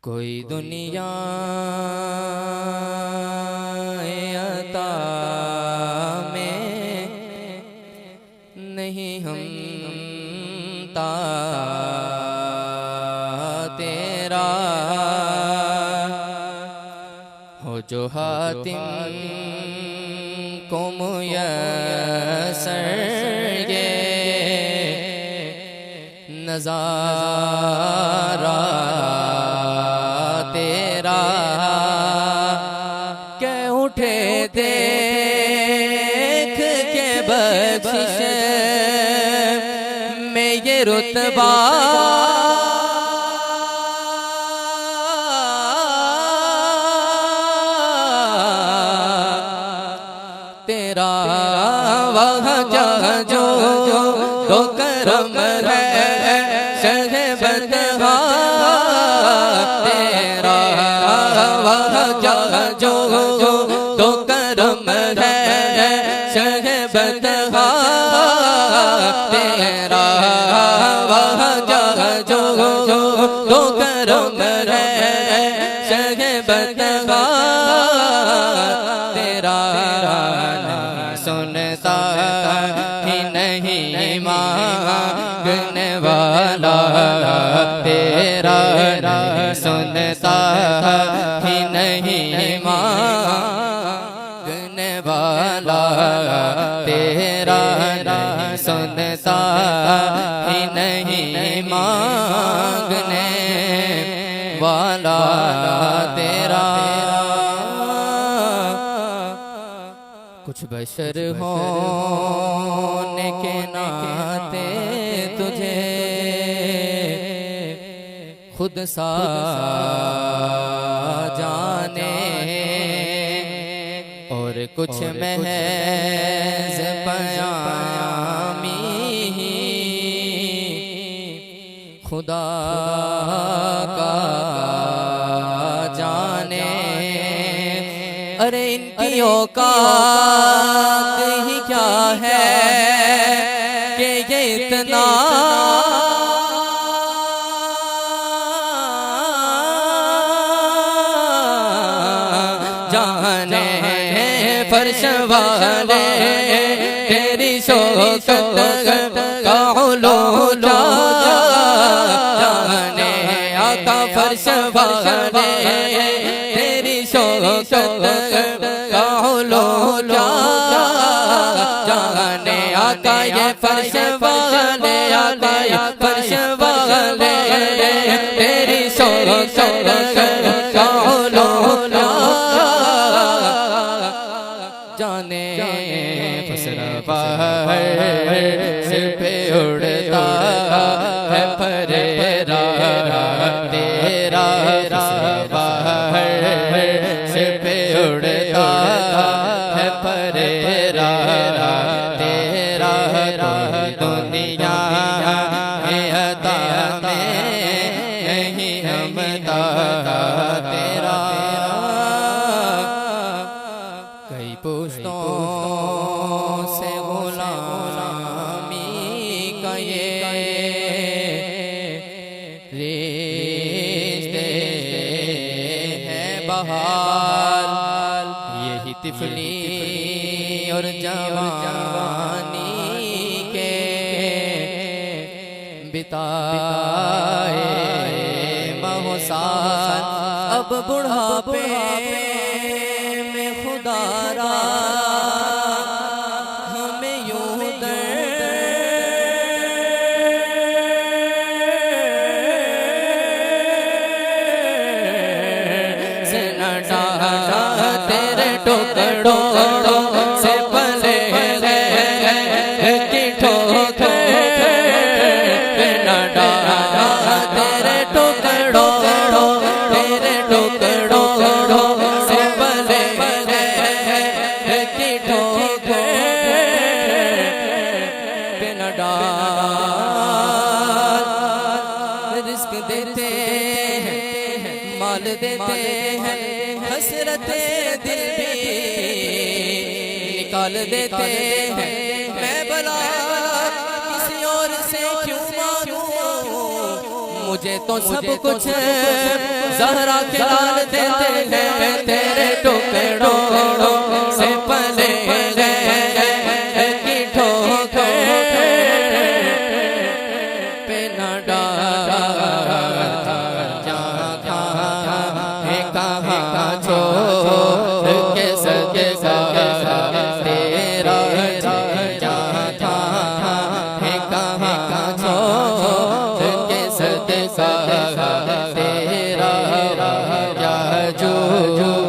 कोई दुनिया अता में नहीं हम ता तेरा हो जो हातिम को मुयस्सर ये नज़ारा तेरा के उठे देख के बख्शिश में ये रुतबा तेरा वह जहाँ जो तो करम है शहबतहा तेरा वह जहाँ जो तो करम है शहबतहा तेरा वह जहाँ जो तो करम है शहबतहा तेरा सुनता ही नहीं मांगने वाला तेरा सुनता ही नहीं मांगने वाला तेरा सुनता ही नहीं मांगने वाला तेरा कुछ बशर होने के नाते तुझे खुद सा जाने और कुछ महज पयामी खुदा का जाने अरे इनकी औकात ही क्या है कि ये इतना जाने फर्श वाले तेरी शौकत का उलूला जाने आका फर्श वाले तेरी शौकत का उलूला जाने आका ये फर्श वाले आका ये फर्श वाले तेरी शौकत का उलूला जाने फसरवार पे उड़ता है फरेरा तेरा फसरवार पे उड़ता है फरेरा तेरा दुनिया अता में नहीं हम तेरा कई पुश्तों से गुलामी का ये रिश्ते हैं बहार यही तिफली और जवानी के बिताए महोसाल अब बुढ़ापे में खुदारा हमें यूं से न डाला तेरे टुकड़ों से भले की ठोकर न डाला तेरे टुकड़ों तेरे टुकड़ों से भले की ठोकर न डाल रिस्क देते हैं माल देते हैं हसरते दिल भी निकाल देते हैं मैं भला किसी और से क्यों मांगूं मुझे तो सब कुछ ज़हरा के लाल देते हैं तेरे टुकड़ों से पले की ठोकर पे न डाला कहाँ छोड़ के सके तेरा जहाँ था कहाँ छोड़ के सके तेरा जो